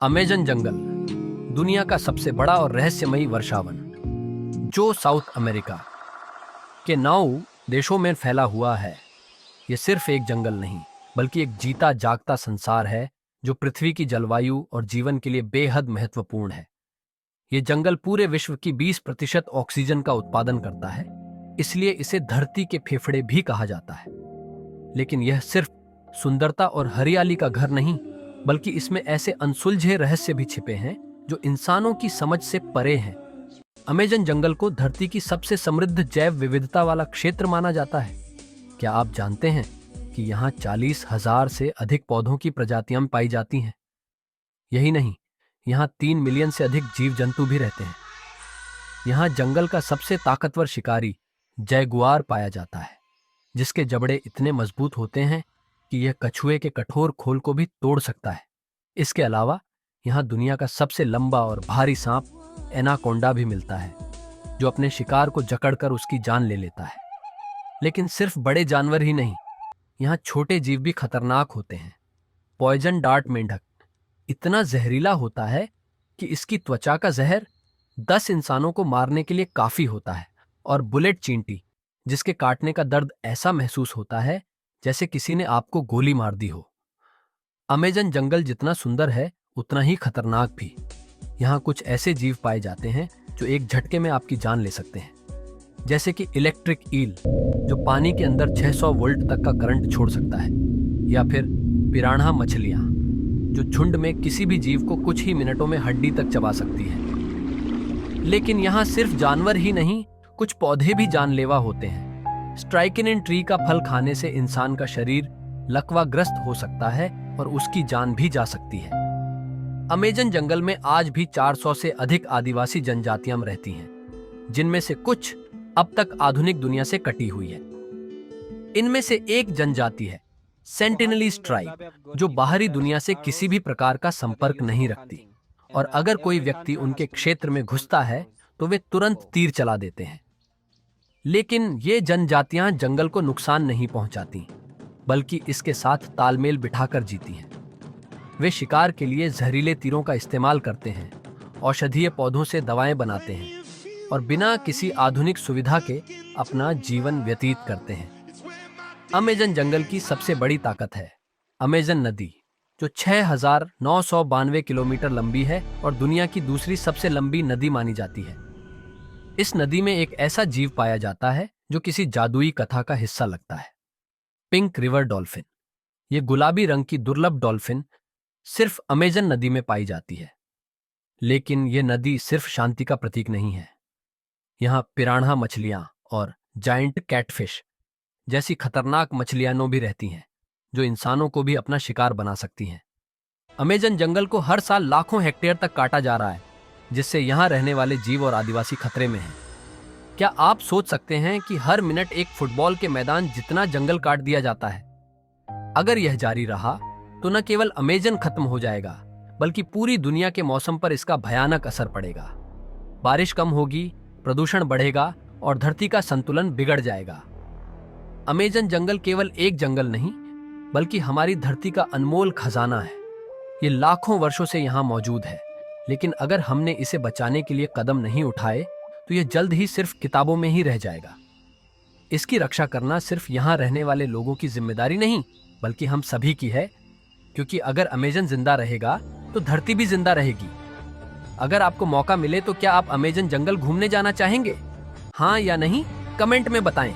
Amazon जंगल दुनिया का सबसे बड़ा और रहस्यमयी वर्षावन जो साउथ अमेरिका के 9 देशों में फैला हुआ है। यह सिर्फ एक जंगल नहीं बल्कि एक जीता जागता संसार है जो पृथ्वी की जलवायु और जीवन के लिए बेहद महत्वपूर्ण है। यह जंगल पूरे विश्व की 20% ऑक्सीजन का उत्पादन करता है, इसलिए इसे धरती के फेफड़े भी कहा जाता है। लेकिन यह सिर्फ सुंदरता और हरियाली का घर नहीं, बल्कि इसमें ऐसे अनसुलझे रहस्य भी छिपे हैं जो इंसानों की समझ से परे हैं। अमेज़न जंगल को धरती की सबसे समृद्ध जैव विविधता वाला क्षेत्र माना जाता है। क्या आप जानते हैं कि यहाँ 40,000 से अधिक पौधों की प्रजातियां पाई जाती हैं? यही नहीं, यहाँ 3 मिलियन से अधिक जीव जंतु भी रहते हैं। यहाँ जंगल का सबसे ताकतवर शिकारी जैगुआर पाया जाता है, जिसके जबड़े इतने मजबूत होते हैं कि यह कछुए के कठोर खोल को भी तोड़ सकता है। इसके अलावा यहाँ दुनिया का सबसे लंबा और भारी सांप एनाकोंडा भी मिलता है, जो अपने शिकार को जकड़कर उसकी जान ले लेता है। लेकिन सिर्फ बड़े जानवर ही नहीं, यहाँ छोटे जीव भी खतरनाक होते हैं। पॉइजन डार्ट मेंढक इतना जहरीला होता है कि इसकी त्वचा का जहर 10 इंसानों को मारने के लिए काफी होता है। और बुलेट चींटी, जिसके काटने का दर्द ऐसा महसूस होता है जैसे किसी ने आपको गोली मार दी हो। अमेज़न जंगल जितना सुंदर है उतना ही खतरनाक भी। यहाँ कुछ ऐसे जीव पाए जाते हैं जो एक झटके में आपकी जान ले सकते हैं, जैसे कि इलेक्ट्रिक ईल, जो पानी के अंदर 600 वोल्ट तक का करंट छोड़ सकता है, या फिर पिरान्हा मछलियां, जो झुंड में किसी भी जीव को कुछ ही मिनटों में हड्डी तक चबा सकती है। लेकिन यहाँ सिर्फ जानवर ही नहीं, कुछ पौधे भी जानलेवा होते हैं। स्ट्राइकिनिन ट्री का फल खाने से इंसान का शरीर लकवाग्रस्त हो सकता है और उसकी जान भी जा सकती है। अमेज़न जंगल में आज भी 400 से अधिक आदिवासी जनजातियां रहती हैं, जिनमें से कुछ अब तक आधुनिक दुनिया से कटी हुई है। इनमें से एक जनजाति है सेंटिनलीज ट्राइब, जो बाहरी दुनिया से किसी भी प्रकार का संपर्क नहीं रखती, और अगर कोई व्यक्ति उनके क्षेत्र में घुसता है तो वे तुरंत तीर चला देते हैं। लेकिन ये जनजातियां जंगल को नुकसान नहीं पहुंचाती, बल्कि इसके साथ तालमेल बिठाकर जीती हैं। वे शिकार के लिए जहरीले तीरों का इस्तेमाल करते हैं, औषधीय पौधों से दवाएं बनाते हैं और बिना किसी आधुनिक सुविधा के अपना जीवन व्यतीत करते हैं। अमेज़न जंगल की सबसे बड़ी ताकत है अमेज़न नदी, जो 6,992 किलोमीटर लंबी है और दुनिया की दूसरी सबसे लंबी नदी मानी जाती है। इस नदी में एक ऐसा जीव पाया जाता है जो किसी जादुई कथा का हिस्सा लगता है, पिंक रिवर डॉल्फिन। ये गुलाबी रंग की दुर्लभ डॉल्फिन सिर्फ अमेज़न नदी में पाई जाती है। लेकिन यह नदी सिर्फ शांति का प्रतीक नहीं है। यहाँ पिरान्हा मछलियां और जायंट कैटफिश जैसी खतरनाक मछलियां भी रहती हैं, जो इंसानों को भी अपना शिकार बना सकती हैं। अमेज़न जंगल को हर साल लाखों हेक्टेयर तक काटा जा रहा है, जिससे यहाँ रहने वाले जीव और आदिवासी खतरे में हैं। क्या आप सोच सकते हैं कि हर मिनट एक फुटबॉल के मैदान जितना जंगल काट दिया जाता है? अगर यह जारी रहा तो न केवल अमेज़न खत्म हो जाएगा, बल्कि पूरी दुनिया के मौसम पर इसका भयानक असर पड़ेगा। बारिश कम होगी, प्रदूषण बढ़ेगा और धरती का संतुलन बिगड़ जाएगा। अमेज़न जंगल केवल एक जंगल नहीं, बल्कि हमारी धरती का अनमोल खजाना है। ये लाखों वर्षों से यहाँ मौजूद है, लेकिन अगर हमने इसे बचाने के लिए कदम नहीं उठाए तो यह जल्द ही सिर्फ किताबों में ही रह जाएगा। इसकी रक्षा करना सिर्फ यहाँ रहने वाले लोगों की जिम्मेदारी नहीं, बल्कि हम सभी की है, क्योंकि अगर अमेज़न जिंदा रहेगा तो धरती भी जिंदा रहेगी। अगर आपको मौका मिले तो क्या आप अमेज़न जंगल घूमने जाना चाहेंगे? हाँ या नहीं, कमेंट में बताएं।